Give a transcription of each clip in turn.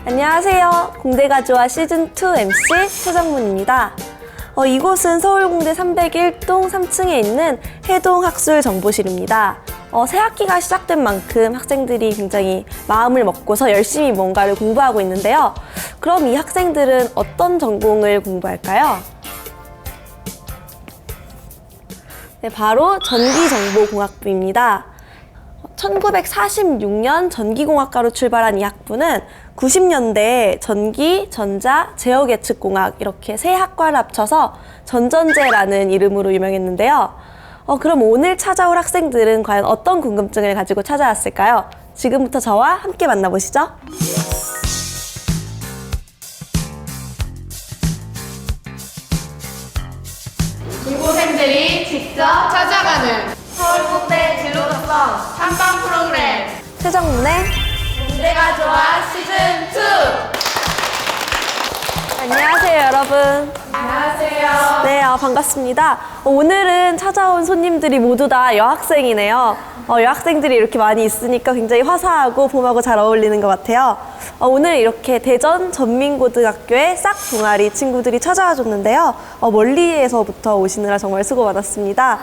안녕하세요. 공대가 좋아 시즌2 MC 최정문입니다. 이곳은 서울공대 301동 3층에 있는 해동학술정보실입니다. 새 학기가 시작된 만큼 학생들이 굉장히 마음을 먹고서 열심히 뭔가를 공부하고 있는데요. 그럼 이 학생들은 어떤 전공을 공부할까요? 네, 바로 전기정보공학부입니다. 1946년 전기공학과로 출발한 이 학부는 90년대에 전기, 전자, 제어계측공학 이렇게 세 학과를 합쳐서 전전제라는 이름으로 유명했는데요. 그럼 오늘 찾아올 학생들은 과연 어떤 궁금증을 가지고 찾아왔을까요? 지금부터 저와 함께 만나보시죠. 중고생들이 직접 찾아가는 서울공대 진로특성 탐방 프로그램 최정문의 공대가 좋아 시즌2. 안녕하세요, 여러분. 안녕하세요. 네, 반갑습니다. 오늘은 찾아온 손님들이 모두 다 여학생이네요. 여학생들이 이렇게 많이 있으니까 굉장히 화사하고 봄하고 잘 어울리는 것 같아요. 오늘 이렇게 대전 전민고등학교의 싹 동아리 친구들이 찾아와 줬는데요. 멀리에서부터 오시느라 정말 수고 많았습니다.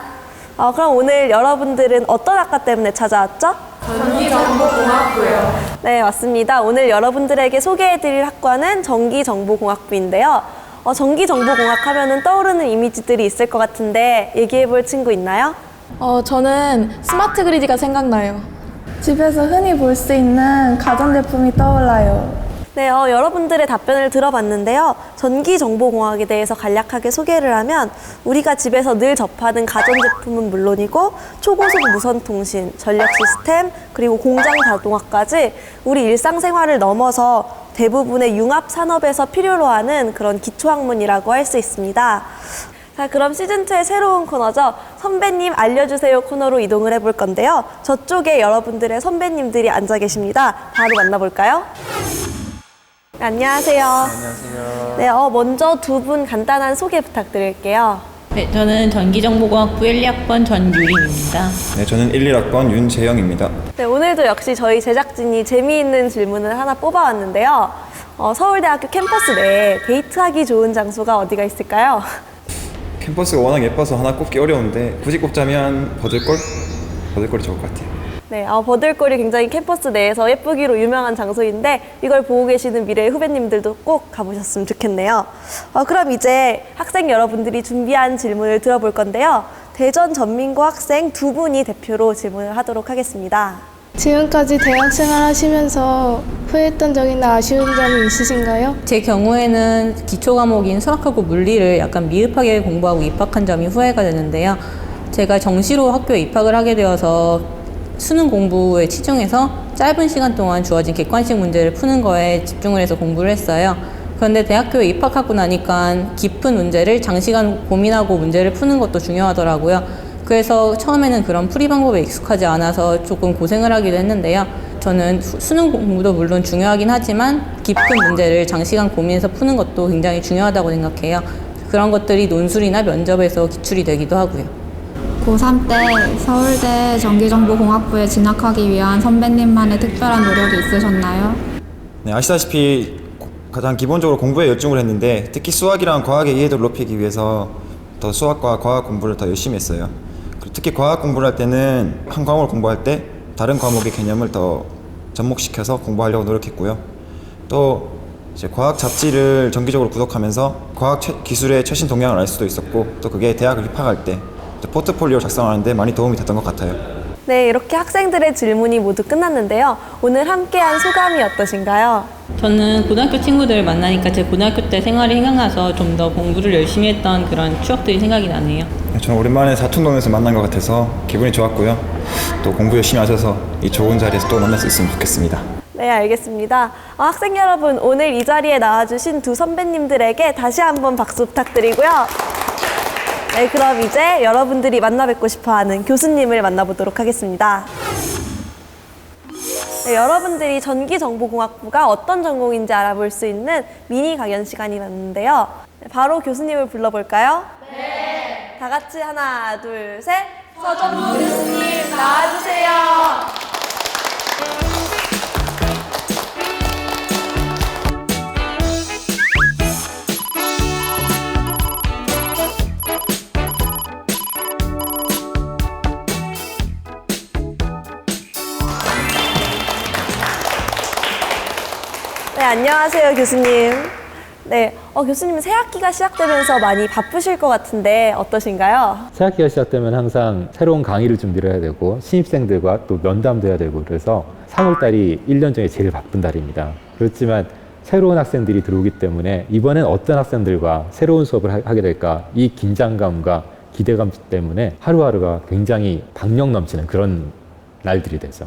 그럼 오늘 여러분들은 어떤 학과 때문에 찾아왔죠? 전기정보공학부요. 네, 맞습니다. 오늘 여러분들에게 소개해드릴 학과는 전기정보공학부인데요. 전기정보공학 하면은 떠오르는 이미지들이 있을 것 같은데 얘기해볼 친구 있나요? 저는 스마트 그리드가 생각나요. 집에서 흔히 볼 수 있는 가전제품이 떠올라요. 네, 여러분들의 답변을 들어봤는데요. 전기정보공학에 대해서 간략하게 소개를 하면 우리가 집에서 늘 접하는 가전제품은 물론이고 초고속 무선통신, 전력 시스템, 그리고 공장 자동화까지 우리 일상생활을 넘어서 대부분의 융합 산업에서 필요로 하는 그런 기초학문이라고 할 수 있습니다. 자, 그럼 시즌2의 새로운 코너죠. 선배님 알려주세요 코너로 이동을 해볼 건데요. 저쪽에 여러분들의 선배님들이 앉아 계십니다. 바로 만나볼까요? 안녕하세요. 안녕하세요. 네, 먼저 두 분 간단한 소개 부탁드릴게요. 네, 저는 전기정보공학부 1, 2학번 전유림입니다. 네, 저는 1, 1학번 윤재영입니다. 네, 오늘도 역시 저희 제작진이 재미있는 질문을 하나 뽑아왔는데요. 서울대학교 캠퍼스 내에 데이트하기 좋은 장소가 어디가 있을까요? 캠퍼스가 워낙 예뻐서 하나 꼽기 어려운데 굳이 꼽자면 버들골? 버들골이 좋을 것 같아요. 네, 버들골이 굉장히 캠퍼스 내에서 예쁘기로 유명한 장소인데 이걸 보고 계시는 미래의 후배님들도 꼭 가보셨으면 좋겠네요. 그럼 이제 학생 여러분들이 준비한 질문을 들어볼 건데요. 대전 전민고 학생 두 분이 대표로 질문을 하도록 하겠습니다. 지금까지 대학 생활하시면서 후회했던 적이나 아쉬운 점이 있으신가요? 제 경우에는 기초 과목인 수학하고 물리를 약간 미흡하게 공부하고 입학한 점이 후회가 되는데요. 제가 정시로 학교에 입학을 하게 되어서 수능 공부에 치중해서 짧은 시간 동안 주어진 객관식 문제를 푸는 거에 집중을 해서 공부를 했어요. 그런데 대학교에 입학하고 나니까 깊은 문제를 장시간 고민하고 문제를 푸는 것도 중요하더라고요. 그래서 처음에는 그런 풀이 방법에 익숙하지 않아서 조금 고생을 하기도 했는데요. 저는 수능 공부도 물론 중요하긴 하지만 깊은 문제를 장시간 고민해서 푸는 것도 굉장히 중요하다고 생각해요. 그런 것들이 논술이나 면접에서 기출이 되기도 하고요. 고3 때 서울대 전기정보공학부에 진학하기 위한 선배님만의 특별한 노력이 있으셨나요? 네, 아시다시피 가장 기본적으로 공부에 열중을 했는데 특히 수학이랑 과학의 이해도를 높이기 위해서 더 수학과 과학 공부를 더 열심히 했어요. 특히 과학 공부를 할 때는 한 과목을 공부할 때 다른 과목의 개념을 더 접목시켜서 공부하려고 노력했고요. 또 이제 과학 잡지를 정기적으로 구독하면서 과학 기술의 최신 동향을 알 수도 있었고 또 그게 대학을 입학할 때 포트폴리오 작성하는데 많이 도움이 됐던 것 같아요. 네, 이렇게 학생들의 질문이 모두 끝났는데요. 오늘 함께한 소감이 어떠신가요? 저는 고등학교 친구들을 만나니까 제 고등학교 때 생활이 생각나서 좀 더 공부를 열심히 했던 그런 추억들이 생각이 나네요. 저는 오랜만에 사촌동에서 만난 것 같아서 기분이 좋았고요. 또 공부 열심히 하셔서 이 좋은 자리에서 또 만날 수 있으면 좋겠습니다. 네, 알겠습니다. 학생 여러분, 오늘 이 자리에 나와주신 두 선배님들에게 다시 한번 박수 부탁드리고요. 네, 그럼 이제 여러분들이 만나 뵙고 싶어하는 교수님을 만나보도록 하겠습니다. 네, 여러분들이 전기정보공학부가 어떤 전공인지 알아볼 수 있는 미니 강연 시간이 왔는데요. 네, 바로 교수님을 불러볼까요? 네. 다 같이 하나, 둘, 셋. 서정문 교수님 나와주세요. 네, 안녕하세요, 교수님. 네, 교수님 새 학기가 시작되면서 많이 바쁘실 것 같은데 어떠신가요? 새학기가 시작되면 항상 새로운 강의를 준비를 해야 되고 신입생들과 또 면담도 해야 되고 그래서 3월달이 1년 중에 제일 바쁜 달입니다. 그렇지만 새로운 학생들이 들어오기 때문에 이번엔 어떤 학생들과 새로운 수업을 하게 될까 이 긴장감과 기대감 때문에 하루하루가 굉장히 박력 넘치는 그런 날들이 되죠.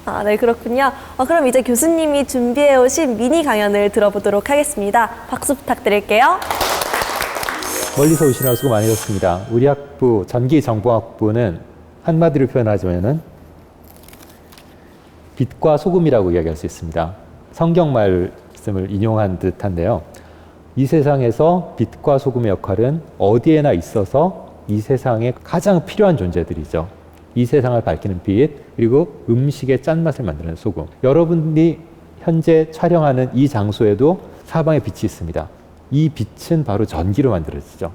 아, 네, 그렇군요. 그럼 이제 교수님이 준비해 오신 미니 강연을 들어보도록 하겠습니다. 박수 부탁드릴게요. 멀리서 오시느라 수고 많으셨습니다. 우리 학부 전기정보학부는 한마디로 표현하자면은 빛과 소금이라고 이야기할 수 있습니다. 성경 말씀을 인용한 듯한데요. 이 세상에서 빛과 소금의 역할은 어디에나 있어서 이 세상에 가장 필요한 존재들이죠. 이 세상을 밝히는 빛, 그리고 음식의 짠맛을 만드는 소금. 여러분이 현재 촬영하는 이 장소에도 사방에 빛이 있습니다. 이 빛은 바로 전기로 만들어지죠.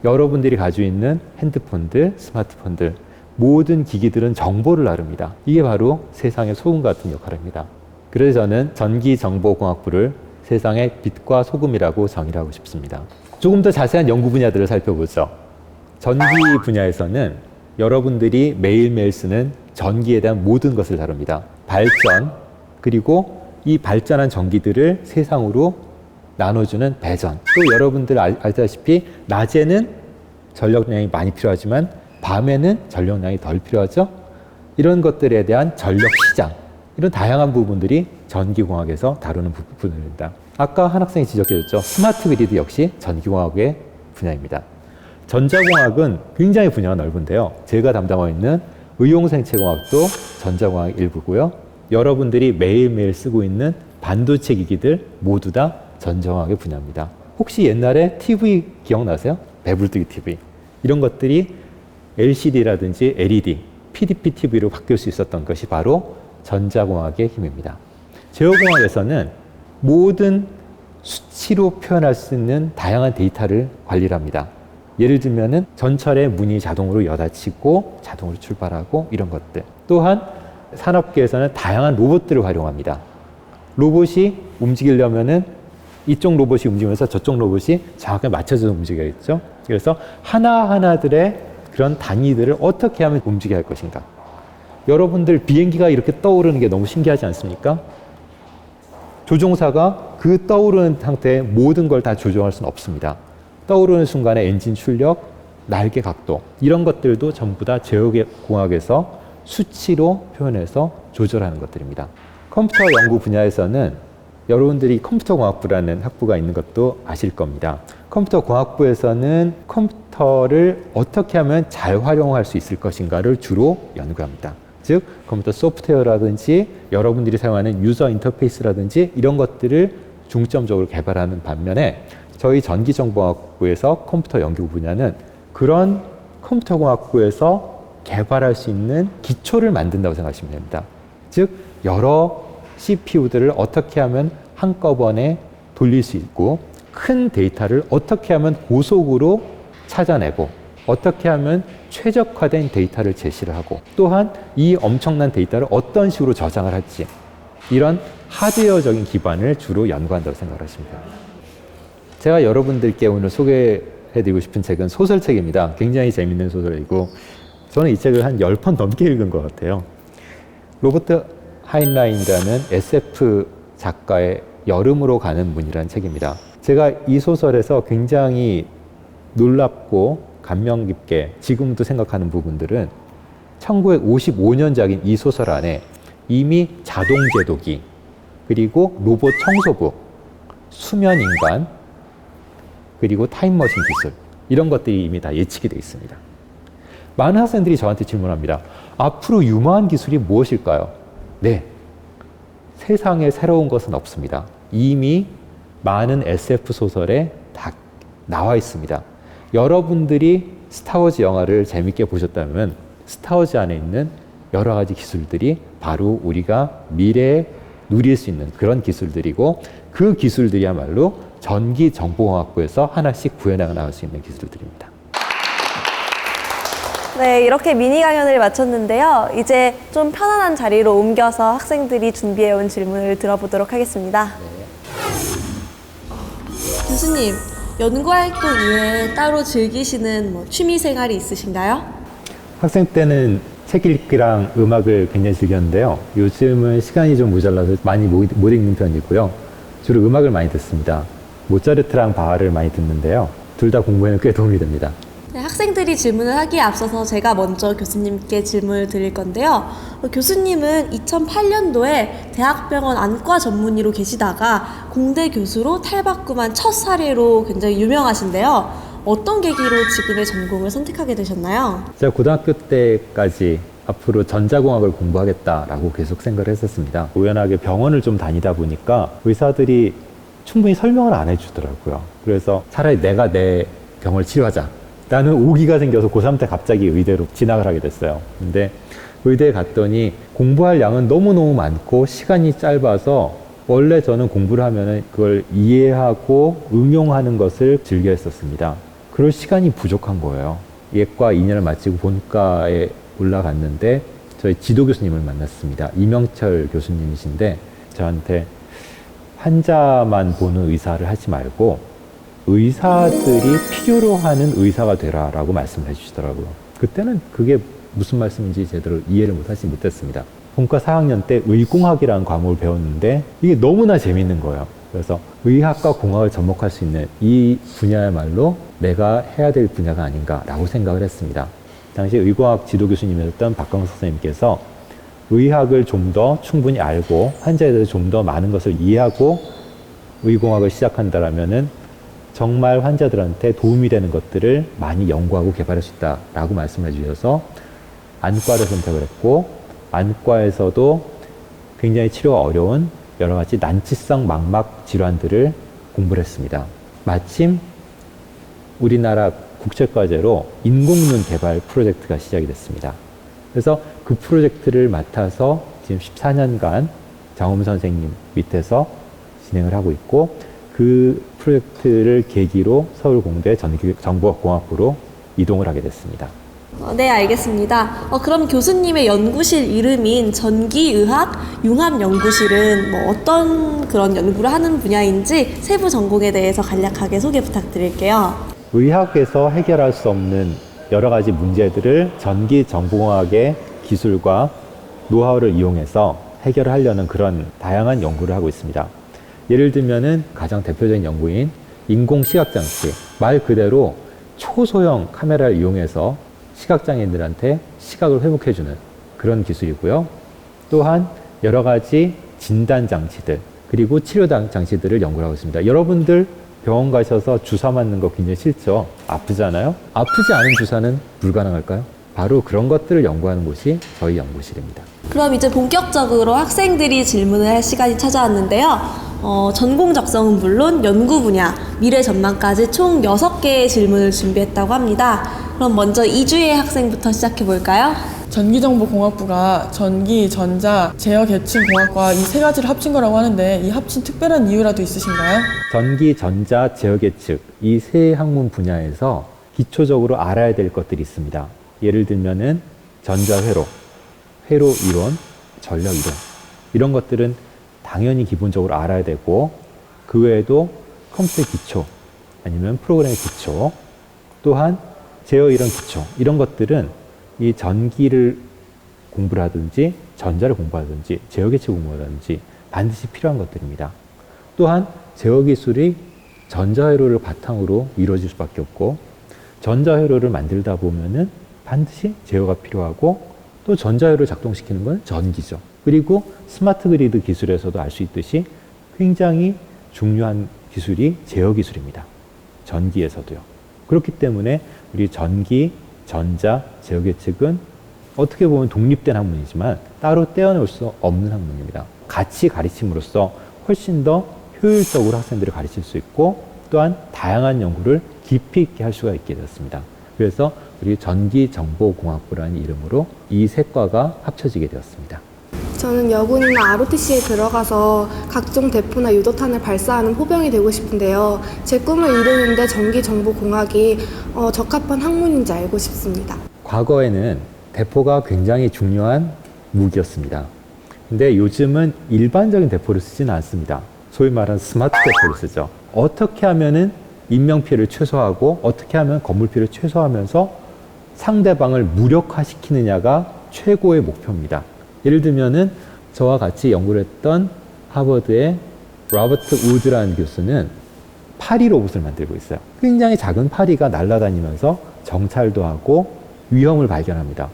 여러분들이 가지고 있는 핸드폰들, 스마트폰들, 모든 기기들은 정보를 나릅니다. 이게 바로 세상의 소금 같은 역할입니다. 그래서 저는 전기정보공학부를 세상의 빛과 소금이라고 정의하고 싶습니다. 조금 더 자세한 연구 분야들을 살펴보죠. 전기 분야에서는 여러분들이 매일매일 쓰는 전기에 대한 모든 것을 다룹니다. 발전, 그리고 이 발전한 전기들을 세상으로 나눠주는 배전. 또 여러분들 알다시피 낮에는 전력량이 많이 필요하지만 밤에는 전력량이 덜 필요하죠. 이런 것들에 대한 전력 시장, 이런 다양한 부분들이 전기공학에서 다루는 부분입니다. 아까 한 학생이 지적해줬죠. 스마트 그리드 역시 전기공학의 분야입니다. 전자공학은 굉장히 분야가 넓은데요. 제가 담당하고 있는 의용생체공학도 전자공학 일부고요. 여러분들이 매일매일 쓰고 있는 반도체 기기들 모두 다 전자공학의 분야입니다. 혹시 옛날에 TV 기억나세요? 배불뜨기 TV. 이런 것들이 LCD라든지 LED, PDP TV로 바뀔 수 있었던 것이 바로 전자공학의 힘입니다. 제어공학에서는 모든 수치로 표현할 수 있는 다양한 데이터를 관리를 합니다. 예를 들면은 전철의 문이 자동으로 여닫히고 자동으로 출발하고 이런 것들. 또한 산업계에서는 다양한 로봇들을 활용합니다. 로봇이 움직이려면은 이쪽 로봇이 움직이면서 저쪽 로봇이 정확하게 맞춰져서 움직여야겠죠. 그래서 하나하나들의 그런 단위들을 어떻게 하면 움직여야 할 것인가. 여러분들 비행기가 이렇게 떠오르는 게 너무 신기하지 않습니까? 조종사가 그 떠오르는 상태의 모든 걸 다 조종할 수는 없습니다. 떠오르는 순간에 엔진 출력, 날개 각도 이런 것들도 전부 다 제어공학에서 수치로 표현해서 조절하는 것들입니다. 컴퓨터 연구 분야에서는 여러분들이 컴퓨터공학부라는 학부가 있는 것도 아실 겁니다. 컴퓨터공학부에서는 컴퓨터를 어떻게 하면 잘 활용할 수 있을 것인가를 주로 연구합니다. 즉 컴퓨터 소프트웨어라든지 여러분들이 사용하는 유저 인터페이스라든지 이런 것들을 중점적으로 개발하는 반면에 저희 전기정보학부에서 컴퓨터 연구 분야는 그런 컴퓨터공학부에서 개발할 수 있는 기초를 만든다고 생각하시면 됩니다. 즉 여러 CPU들을 어떻게 하면 한꺼번에 돌릴 수 있고 큰 데이터를 어떻게 하면 고속으로 찾아내고 어떻게 하면 최적화된 데이터를 제시를 하고 또한 이 엄청난 데이터를 어떤 식으로 저장을 할지 이런 하드웨어적인 기반을 주로 연구한다고 생각하시면 됩니다. 제가 여러분들께 오늘 소개해드리고 싶은 책은 소설책입니다. 굉장히 재밌는 소설이고 저는 이 책을 한 10편 넘게 읽은 것 같아요. 로버트 하인라인이라는 SF 작가의 여름으로 가는 문이라는 책입니다. 제가 이 소설에서 굉장히 놀랍고 감명 깊게 지금도 생각하는 부분들은 1955년작인 이 소설 안에 이미 자동제도기, 그리고 로봇 청소부, 수면인간, 그리고 타임머신 기술 이런 것들이 이미 다 예측이 되어 있습니다. 많은 학생들이 저한테 질문합니다. 앞으로 유망한 기술이 무엇일까요? 네, 세상에 새로운 것은 없습니다. 이미 많은 SF 소설에 다 나와 있습니다. 여러분들이 스타워즈 영화를 재밌게 보셨다면 스타워즈 안에 있는 여러 가지 기술들이 바로 우리가 미래에 누릴 수 있는 그런 기술들이고 그 기술들이야말로 전기정보공학부에서 하나씩 구현해 나갈 수 있는 기술들입니다. 네, 이렇게 미니 강연을 마쳤는데요. 이제 좀 편안한 자리로 옮겨서 학생들이 준비해온 질문을 들어보도록 하겠습니다. 네. 교수님, 연구활동 이외에 따로 즐기시는 취미 생활이 있으신가요? 학생 때는 책 읽기랑 음악을 굉장히 즐겼는데요. 요즘은 시간이 좀 모자라서 많이 못 읽는 편이고요. 주로 음악을 많이 듣습니다. 모차르트랑 바하를 많이 듣는데요. 둘 다 공부에는 꽤 도움이 됩니다. 네, 학생들이 질문을 하기에 앞서서 제가 먼저 교수님께 질문을 드릴 건데요. 교수님은 2008년도에 대학병원 안과 전문의로 계시다가 공대 교수로 탈바꿈한 첫 사례로 굉장히 유명하신데요. 어떤 계기로 지금의 전공을 선택하게 되셨나요? 제가 고등학교 때까지 앞으로 전자공학을 공부하겠다라고 계속 생각을 했었습니다. 우연하게 병원을 좀 다니다 보니까 의사들이 충분히 설명을 안 해주더라고요. 그래서 차라리 내가 내 병을 치료하자. 나는 오기가 생겨서 고3 때 갑자기 의대로 진학을 하게 됐어요. 근데 의대에 갔더니 공부할 양은 너무너무 많고 시간이 짧아서 원래 저는 공부를 하면은 그걸 이해하고 응용하는 것을 즐겨 했었습니다. 그럴 시간이 부족한 거예요. 예과 2년을 마치고 본과에 올라갔는데 저희 지도 교수님을 만났습니다. 이명철 교수님이신데 저한테 환자만 보는 의사를 하지 말고 의사들이 필요로 하는 의사가 되라라고 말씀을 해주시더라고요. 그때는 그게 무슨 말씀인지 제대로 이해를 못했습니다. 본과 4학년 때 의공학이라는 과목을 배웠는데 이게 너무나 재밌는 거예요. 그래서 의학과 공학을 접목할 수 있는 이 분야야말로 내가 해야 될 분야가 아닌가라고 생각을 했습니다. 당시 의공학 지도 교수님이었던 박광석 선생님께서 의학을 좀 더 충분히 알고 환자에 대해서 좀 더 많은 것을 이해하고 의공학을 시작한다라면은 정말 환자들한테 도움이 되는 것들을 많이 연구하고 개발할 수 있다라고 말씀해 주셔서 안과를 선택을 했고 안과에서도 굉장히 치료가 어려운 여러 가지 난치성 망막 질환들을 공부를 했습니다. 마침 우리나라 국책과제로 인공눈 개발 프로젝트가 시작이 됐습니다. 그래서 그 프로젝트를 맡아서 지금 14년간 장엄 선생님 밑에서 진행을 하고 있고 그 프로젝트를 계기로 서울공대 정보공학부로 이동을 하게 됐습니다. 네, 알겠습니다. 그럼 교수님의 연구실 이름인 전기의학 융합연구실은 어떤 그런 연구를 하는 분야인지 세부 전공에 대해서 간략하게 소개 부탁드릴게요. 의학에서 해결할 수 없는 여러 가지 문제들을 전기 정보공학의 기술과 노하우를 이용해서 해결하려는 그런 다양한 연구를 하고 있습니다. 예를 들면은 가장 대표적인 연구인 인공시각장치, 말 그대로 초소형 카메라를 이용해서 시각장애인들한테 시각을 회복해주는 그런 기술이고요. 또한 여러 가지 진단장치들, 그리고 치료장치들을 연구하고 있습니다. 여러분들 병원 가셔서 주사 맞는 거 굉장히 싫죠? 아프잖아요? 아프지 않은 주사는 불가능할까요? 바로 그런 것들을 연구하는 곳이 저희 연구실입니다. 그럼 이제 본격적으로 학생들이 질문을 할 시간이 찾아왔는데요. 전공 적성은 물론 연구 분야, 미래 전망까지 총 6개의 질문을 준비했다고 합니다. 그럼 먼저 이주혜 학생부터 시작해 볼까요? 전기정보공학부가 전기, 전자, 제어계층공학과 이 세 가지를 합친 거라고 하는데 이 합친 특별한 이유라도 있으신가요? 전기, 전자, 제어계측 이 세 학문 분야에서 기초적으로 알아야 될 것들이 있습니다. 예를 들면은 전자회로, 회로 이론, 전력 이론 이런 것들은 당연히 기본적으로 알아야 되고 그 외에도 컴퓨터 기초 아니면 프로그램의 기초 또한 제어 이론 기초 이런 것들은 이 전기를 공부를 하든지 전자를 공부하든지 제어계측 공부하든지 반드시 필요한 것들입니다. 또한 제어기술이 전자회로를 바탕으로 이루어질 수밖에 없고 전자회로를 만들다 보면은 반드시 제어가 필요하고 또 전자회로를 작동시키는 건 전기죠. 그리고 스마트 그리드 기술에서도 알 수 있듯이 굉장히 중요한 기술이 제어 기술입니다. 전기에서도요. 그렇기 때문에 우리 전기, 전자, 제어 계측은 어떻게 보면 독립된 학문이지만 따로 떼어낼 수 없는 학문입니다. 같이 가르침으로써 훨씬 더 효율적으로 학생들을 가르칠 수 있고 또한 다양한 연구를 깊이 있게 할 수가 있게 되었습니다. 그래서 우리 전기정보공학부라는 이름으로 이 세 과가 합쳐지게 되었습니다. 저는 여군이나 ROTC에 들어가서 각종 대포나 유도탄을 발사하는 포병이 되고 싶은데요. 제 꿈을 이루는데 전기정보공학이 적합한 학문인지 알고 싶습니다. 과거에는 대포가 굉장히 중요한 무기였습니다. 근데 요즘은 일반적인 대포를 쓰지는 않습니다. 소위 말하는 스마트 대포를 쓰죠. 어떻게 하면은 인명피해를 최소화하고 어떻게 하면 건물피해를 최소화하면서 상대방을 무력화시키느냐가 최고의 목표입니다. 예를 들면은 저와 같이 연구를 했던 하버드의 로버트 우드라는 교수는 파리 로봇을 만들고 있어요. 굉장히 작은 파리가 날아다니면서 정찰도 하고 위험을 발견합니다.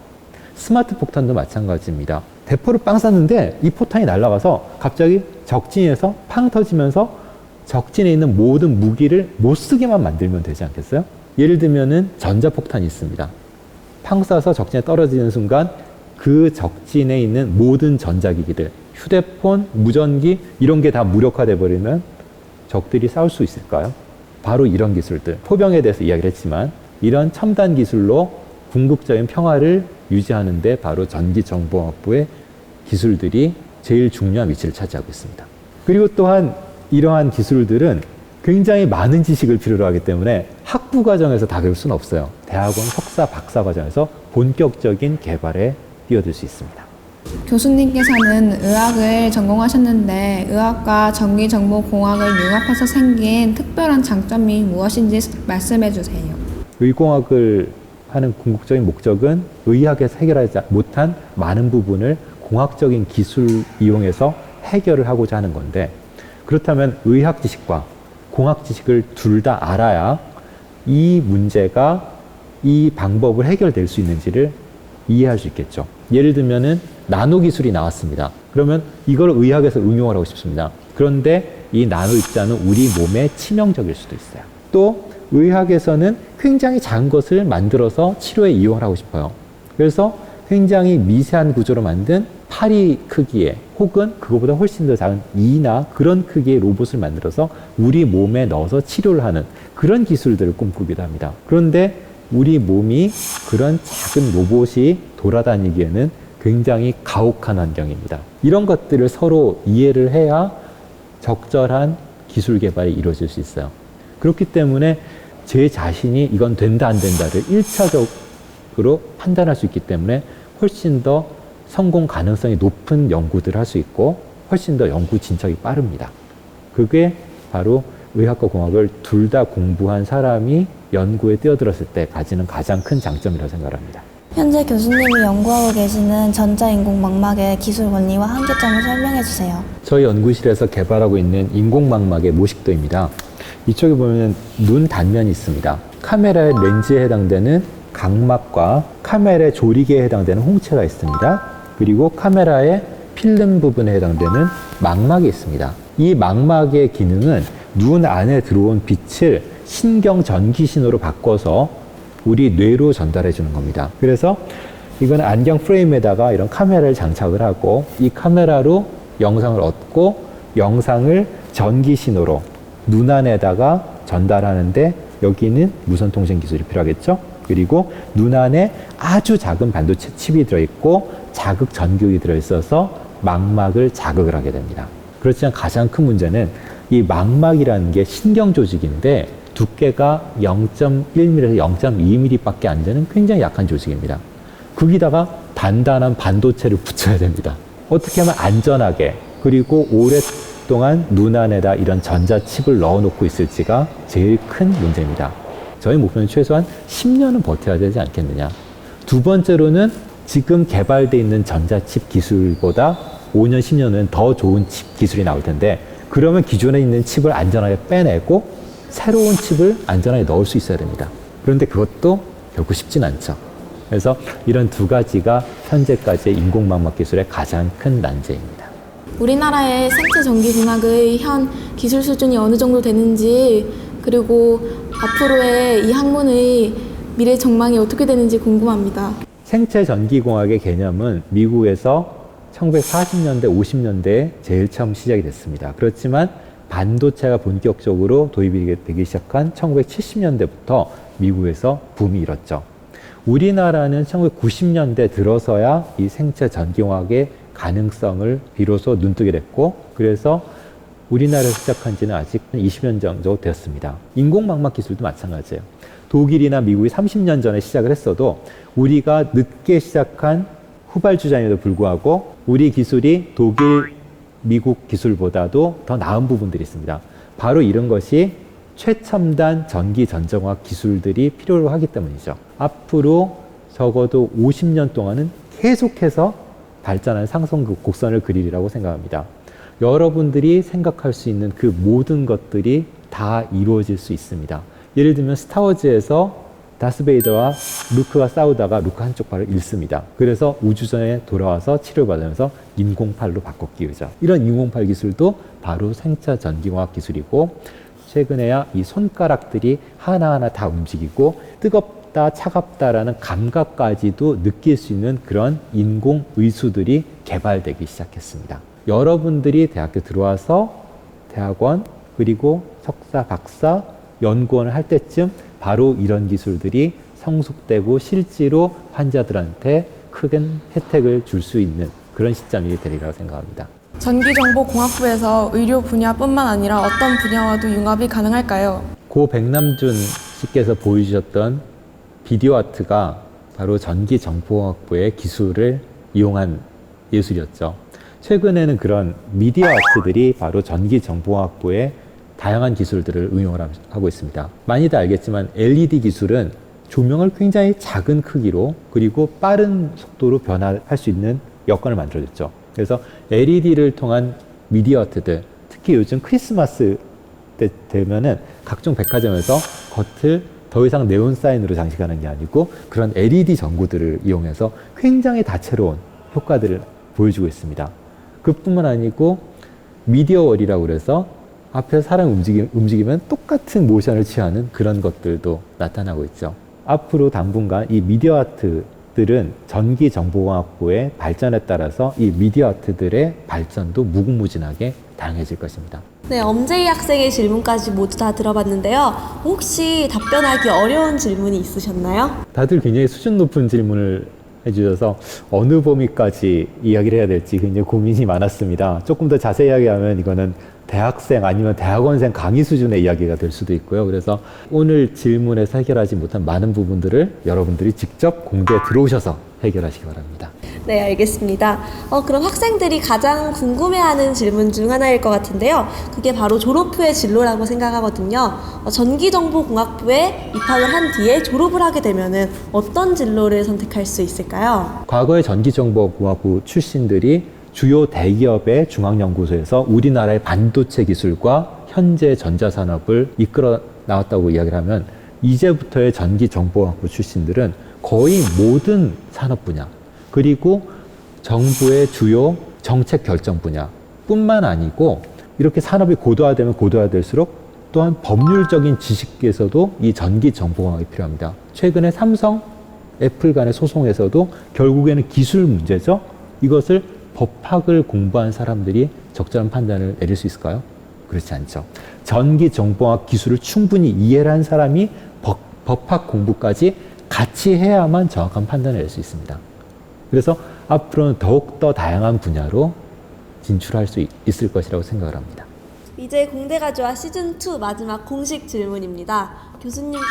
스마트 폭탄도 마찬가지입니다. 대포를 빵 쐈는데 이 포탄이 날아가서 갑자기 적진에서 팡 터지면서 적진에 있는 모든 무기를 못 쓰게만 만들면 되지 않겠어요? 예를 들면은 전자폭탄이 있습니다. 팡 쏴서 적진에 떨어지는 순간 그 적진에 있는 모든 전자기기들, 휴대폰, 무전기 이런 게 다 무력화돼 버리면 적들이 싸울 수 있을까요? 바로 이런 기술들, 포병에 대해서 이야기를 했지만 이런 첨단 기술로 궁극적인 평화를 유지하는 데 바로 전기정보학부의 기술들이 제일 중요한 위치를 차지하고 있습니다. 그리고 또한 이러한 기술들은 굉장히 많은 지식을 필요로 하기 때문에 학부 과정에서 다 배울 수는 없어요. 대학원 석사, 박사 과정에서 본격적인 개발에 뛰어들 수 있습니다. 교수님께서는 의학을 전공하셨는데 의학과 전기정보공학을 융합해서 생긴 특별한 장점이 무엇인지 말씀해 주세요. 의공학을 하는 궁극적인 목적은 의학에서 해결하지 못한 많은 부분을 공학적인 기술 이용해서 해결을 하고자 하는 건데, 그렇다면 의학 지식과 공학 지식을 둘 다 알아야 이 문제가 이 방법을 해결될 수 있는지를 이해할 수 있겠죠. 예를 들면은 나노 기술이 나왔습니다. 그러면 이걸 의학에서 응용을 하고 싶습니다. 그런데 이 나노 입자는 우리 몸에 치명적일 수도 있어요. 또 의학에서는 굉장히 작은 것을 만들어서 치료에 이용을 하고 싶어요. 그래서 굉장히 미세한 구조로 만든 파리 크기의 혹은 그거보다 훨씬 더 작은 이나 그런 크기의 로봇을 만들어서 우리 몸에 넣어서 치료를 하는 그런 기술들을 꿈꾸기도 합니다. 그런데 우리 몸이 그런 작은 로봇이 돌아다니기에는 굉장히 가혹한 환경입니다. 이런 것들을 서로 이해를 해야 적절한 기술 개발이 이루어질 수 있어요. 그렇기 때문에 제 자신이 이건 된다 안 된다를 1차적으로 판단할 수 있기 때문에 훨씬 더 성공 가능성이 높은 연구들을 할 수 있고 훨씬 더 연구 진척이 빠릅니다. 그게 바로 의학과 공학을 둘 다 공부한 사람이 연구에 뛰어들었을 때 가지는 가장 큰 장점이라고 생각합니다. 현재 교수님이 연구하고 계시는 전자인공망막의 기술 원리와 한계점을 설명해 주세요. 저희 연구실에서 개발하고 있는 인공망막의 모식도입니다. 이쪽에 보면 눈 단면이 있습니다. 카메라의 렌즈에 해당되는 각막과 카메라의 조리개에 해당되는 홍채가 있습니다. 그리고 카메라의 필름 부분에 해당되는 망막이 있습니다. 이 망막의 기능은 눈 안에 들어온 빛을 신경 전기 신호로 바꿔서 우리 뇌로 전달해 주는 겁니다. 그래서 이건 안경 프레임에다가 이런 카메라를 장착을 하고 이 카메라로 영상을 얻고 영상을 전기 신호로 눈 안에다가 전달하는데 여기는 무선 통신 기술이 필요하겠죠. 그리고 눈 안에 아주 작은 반도체 칩이 들어있고 자극 전극이 들어있어서 망막을 자극을 하게 됩니다. 그렇지만 가장 큰 문제는 이 망막이라는 게 신경 조직인데 두께가 0.1mm에서 0.2mm 밖에 안 되는 굉장히 약한 조직입니다. 거기다가 단단한 반도체를 붙여야 됩니다. 어떻게 하면 안전하게 그리고 오랫동안 눈 안에다 이런 전자칩을 넣어놓고 있을지가 제일 큰 문제입니다. 저희 목표는 최소한 10년은 버텨야 되지 않겠느냐. 두 번째로는 지금 개발되어 있는 전자칩 기술보다 5년, 10년 후엔 더 좋은 칩 기술이 나올 텐데 그러면 기존에 있는 칩을 안전하게 빼내고 새로운 칩을 안전하게 넣을 수 있어야 됩니다. 그런데 그것도 결국 쉽진 않죠. 그래서 이런 두 가지가 현재까지의 인공망막 기술의 가장 큰 난제입니다. 우리나라의 생체 전기공학의 현 기술 수준이 어느 정도 되는지 그리고 앞으로의 이 학문의 미래 전망이 어떻게 되는지 궁금합니다. 생체 전기공학의 개념은 미국에서 1940년대, 50년대에 제일 처음 시작이 됐습니다. 그렇지만 반도체가 본격적으로 도입이 되기 시작한 1970년대부터 미국에서 붐이 일었죠. 우리나라는 1990년대 들어서야 이 생체 전기공학의 가능성을 비로소 눈뜨게 됐고 그래서 우리나라에서 시작한 지는 아직 20년 정도 되었습니다. 인공망막 기술도 마찬가지예요. 독일이나 미국이 30년 전에 시작을 했어도 우리가 늦게 시작한 후발주자임에도 불구하고 우리 기술이 독일, 미국 기술보다도 더 나은 부분들이 있습니다. 바로 이런 것이 최첨단 전기전자공학 기술들이 필요로 하기 때문이죠. 앞으로 적어도 50년 동안은 계속해서 발전하는 상승 곡선을 그리리라고 생각합니다. 여러분들이 생각할 수 있는 그 모든 것들이 다 이루어질 수 있습니다. 예를 들면 스타워즈에서 다스베이더와 루크가 싸우다가 루크 한쪽 발을 잃습니다. 그래서 우주선에 돌아와서 치료받으면서 인공팔로 바꿔 끼우죠. 이런 인공팔 기술도 바로 생차 전기공학 기술이고, 최근에야 이 손가락들이 하나하나 다 움직이고 뜨겁다 차갑다라는 감각까지도 느낄 수 있는 그런 인공의수들이 개발되기 시작했습니다. 여러분들이 대학교 들어와서 대학원 그리고 석사, 박사, 연구원을 할 때쯤 바로 이런 기술들이 성숙되고 실제로 환자들한테 큰 혜택을 줄 수 있는 그런 시점이 되리라고 생각합니다. 전기정보공학부에서 의료 분야뿐만 아니라 어떤 분야와도 융합이 가능할까요? 고 백남준 씨께서 보여주셨던 비디오 아트가 바로 전기정보공학부의 기술을 이용한 예술이었죠. 최근에는 그런 미디어 아트들이 바로 전기정보공학부의 다양한 기술들을 응용을 하고 있습니다. 많이들 알겠지만 LED 기술은 조명을 굉장히 작은 크기로 그리고 빠른 속도로 변화할 수 있는 여건을 만들어줬죠. 그래서 LED를 통한 미디어 아트들, 특히 요즘 크리스마스 때 되면은 각종 백화점에서 겉을 더 이상 네온 사인으로 장식하는 게 아니고 그런 LED 전구들을 이용해서 굉장히 다채로운 효과들을 보여주고 있습니다. 그뿐만 아니고 미디어월이라고 그래서 앞에 사람 움직이면 똑같은 모션을 취하는 그런 것들도 나타나고 있죠. 앞으로 당분간 이 미디어 아트들은 전기정보공학부의 발전에 따라서 이 미디어 아트들의 발전도 무궁무진하게 다양해질 것입니다. 네, 엄재희 학생의 질문까지 모두 다 들어봤는데요. 혹시 답변하기 어려운 질문이 있으셨나요? 다들 굉장히 수준 높은 질문을 해주셔서 어느 범위까지 이야기를 해야 될지 굉장히 고민이 많았습니다. 조금 더 자세히 이야기하면 이거는 대학생 아니면 대학원생 강의 수준의 이야기가 될 수도 있고요. 그래서 오늘 질문에서 해결하지 못한 많은 부분들을 여러분들이 직접 공대에 들어오셔서 해결하시기 바랍니다. 네, 알겠습니다. 그럼 학생들이 가장 궁금해하는 질문 중 하나일 것 같은데요. 그게 바로 졸업 후의 진로라고 생각하거든요. 전기정보공학부에 입학을 한 뒤에 졸업을 하게 되면은 어떤 진로를 선택할 수 있을까요? 과거의 전기정보공학부 출신들이 주요 대기업의 중앙연구소에서 우리나라의 반도체 기술과 현재 전자산업을 이끌어 나왔다고 이야기를 하면, 이제부터의 전기정보학부 출신들은 거의 모든 산업 분야 그리고 정부의 주요 정책 결정 분야 뿐만 아니고 이렇게 산업이 고도화되면 고도화될수록 또한 법률적인 지식에서도 이 전기정보공학이 필요합니다. 최근에 삼성, 애플 간의 소송에서도 결국에는 기술 문제죠. 이것을 법학을 공부한 사람들이 적절한 판단을 내릴 수 있을까요? 그렇지 않죠. 전기정보공학 기술을 충분히 이해를 한 사람이 법학 공부까지 같이 해야만 정확한 판단을 낼 수 있습니다. 그래서 앞으로는 더욱더 다양한 분야로 진출할 수 있을 것이라고 생각을 합니다. 이제 공대가 좋아 시즌2 마지막 공식 질문입니다. 교수님께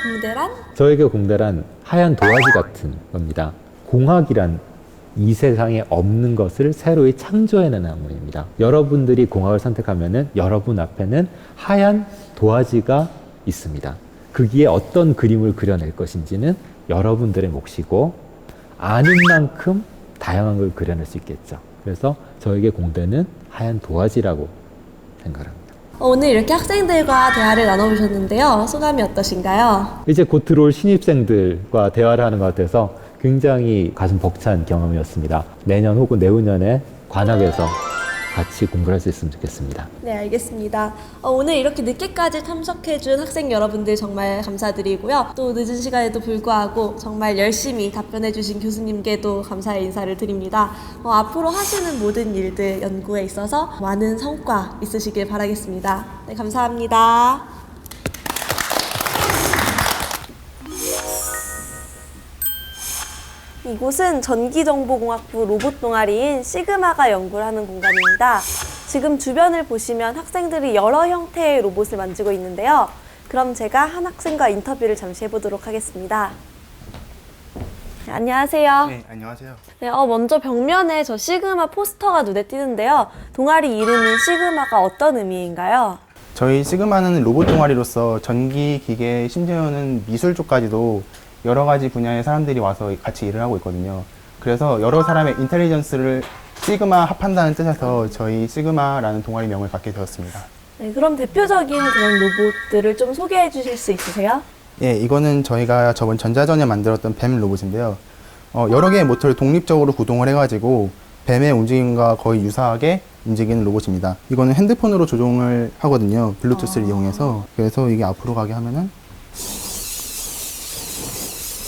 공대란? 저에게 공대란 하얀 도화지 같은 겁니다. 공학이란 이 세상에 없는 것을 새로이 창조해내는 학문입니다. 여러분들이 공학을 선택하면은 여러분 앞에는 하얀 도화지가 있습니다. 거기에 어떤 그림을 그려낼 것인지는 여러분들의 몫이고, 아는 만큼 다양한 걸 그려낼 수 있겠죠. 그래서 저에게 공대는 하얀 도화지라고 생각합니다. 오늘 이렇게 학생들과 대화를 나눠보셨는데요. 소감이 어떠신가요? 이제 곧 들어올 신입생들과 대화를 하는 것 같아서 굉장히 가슴 벅찬 경험이었습니다. 내년 혹은 내후년에 관악에서 같이 공부를 할 수 있으면 좋겠습니다. 네, 알겠습니다. 오늘 이렇게 늦게까지 참석해준 학생 여러분들 정말 감사드리고요. 또 늦은 시간에도 불구하고 정말 열심히 답변해주신 교수님께도 감사의 인사를 드립니다. 앞으로 하시는 모든 일들, 연구에 있어서 많은 성과 있으시길 바라겠습니다. 네, 감사합니다. 이곳은 전기정보공학부 로봇 동아리인 시그마가 연구를 하는 공간입니다. 지금 주변을 보시면 학생들이 여러 형태의 로봇을 만지고 있는데요. 그럼 제가 한 학생과 인터뷰를 잠시 해보도록 하겠습니다. 네, 안녕하세요. 네, 안녕하세요. 네, 먼저 벽면에 저 시그마 포스터가 눈에 띄는데요. 동아리 이름인 시그마가 어떤 의미인가요? 저희 시그마는 로봇 동아리로서 전기, 기계, 심지어는 미술 쪽까지도 여러 가지 분야의 사람들이 와서 같이 일을 하고 있거든요. 그래서 여러 사람의 인텔리전스를 시그마 합한다는 뜻에서 저희 시그마라는 동아리명을 갖게 되었습니다. 네, 그럼 대표적인 그런 로봇들을 좀 소개해 주실 수 있으세요? 예, 이거는 저희가 저번 전자전에 만들었던 뱀 로봇인데요. 여러 개의 모터를 독립적으로 구동을 해가지고 뱀의 움직임과 거의 유사하게 움직이는 로봇입니다. 이거는 핸드폰으로 조종을 하거든요. 블루투스를 이용해서. 그래서 이게 앞으로 가게 하면은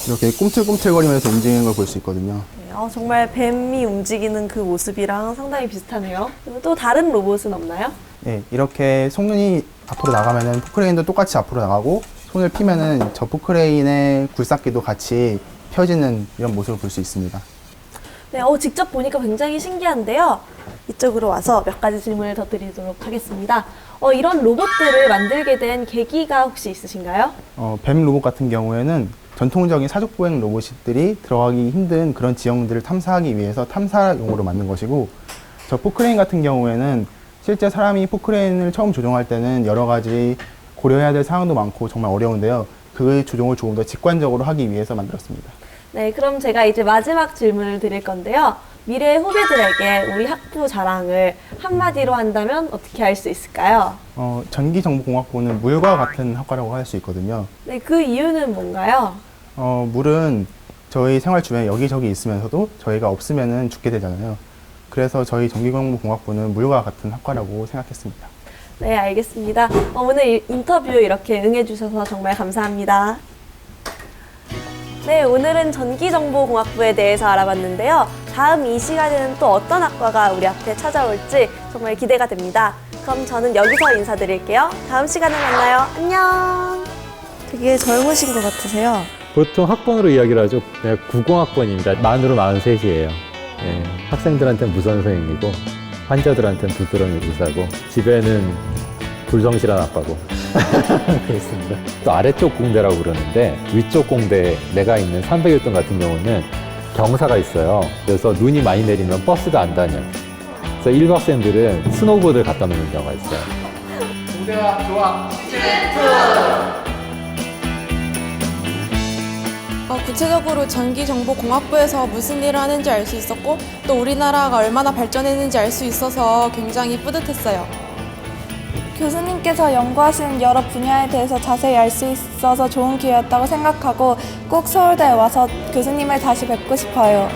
이렇게 꿈틀꿈틀거리면서 움직이는 걸 볼 수 있거든요. 네, 정말 뱀이 움직이는 그 모습이랑 상당히 비슷하네요. 그리고 또 다른 로봇은 없나요? 예, 이렇게 손이 앞으로 나가면은 포크레인도 똑같이 앞으로 나가고 손을 피면은 저 포크레인의 굴삭기도 같이 펴지는 이런 모습을 볼 수 있습니다. 네, 직접 보니까 굉장히 신기한데요. 이쪽으로 와서 몇 가지 질문을 더 드리도록 하겠습니다. 이런 로봇들을 만들게 된 계기가 혹시 있으신가요? 뱀 로봇 같은 경우에는 전통적인 사족보행 로봇들이 들어가기 힘든 그런 지형들을 탐사하기 위해서 탐사용으로 만든 것이고, 저 포크레인 같은 경우에는 실제 사람이 포크레인을 처음 조종할 때는 여러 가지 고려해야 될 사항도 많고 정말 어려운데요. 그 조종을 조금 더 직관적으로 하기 위해서 만들었습니다. 네, 그럼 제가 이제 마지막 질문을 드릴 건데요. 미래 후배들에게 우리 학부 자랑을 한마디로 한다면 어떻게 할 수 있을까요? 전기정보공학부는 물과 같은 학과라고 할 수 있거든요. 네, 그 이유는 뭔가요? 물은 저희 생활 주변에 여기저기 있으면서도 저희가 없으면은 죽게 되잖아요. 그래서 저희 전기정보공학부는 물과 같은 학과라고 생각했습니다. 네, 알겠습니다. 오늘 인터뷰 이렇게 응해주셔서 정말 감사합니다. 네, 오늘은 전기정보공학부에 대해서 알아봤는데요. 다음 이 시간에는 또 어떤 학과가 우리 앞에 찾아올지 정말 기대가 됩니다. 그럼 저는 여기서 인사드릴게요. 다음 시간에 만나요. 안녕. 되게 젊으신 것 같으세요. 보통 학번으로 이야기를 하죠. 네, 90학번입니다. 만으로 43이에요. 네, 학생들한테는 무선생님이고 환자들한테는 두드러기 의사고 집에는 불성실한 아빠고 그렇습니다. 또 아래쪽 공대라고 그러는데 위쪽 공대 내가 있는 301동 같은 경우는 경사가 있어요. 그래서 눈이 많이 내리면 버스가 안 다녀요. 그래서 일박생들은 스노우보드를 갖다 놓는 경우가 있어요. 공대와 조합 시즌 2. 구체적으로 전기정보공학부에서 무슨 일을 하는지 알 수 있었고 또 우리나라가 얼마나 발전했는지 알 수 있어서 굉장히 뿌듯했어요. 교수님께서 연구하시는 여러 분야에 대해서 자세히 알 수 있어서 좋은 기회였다고 생각하고 꼭 서울대에 와서 교수님을 다시 뵙고 싶어요.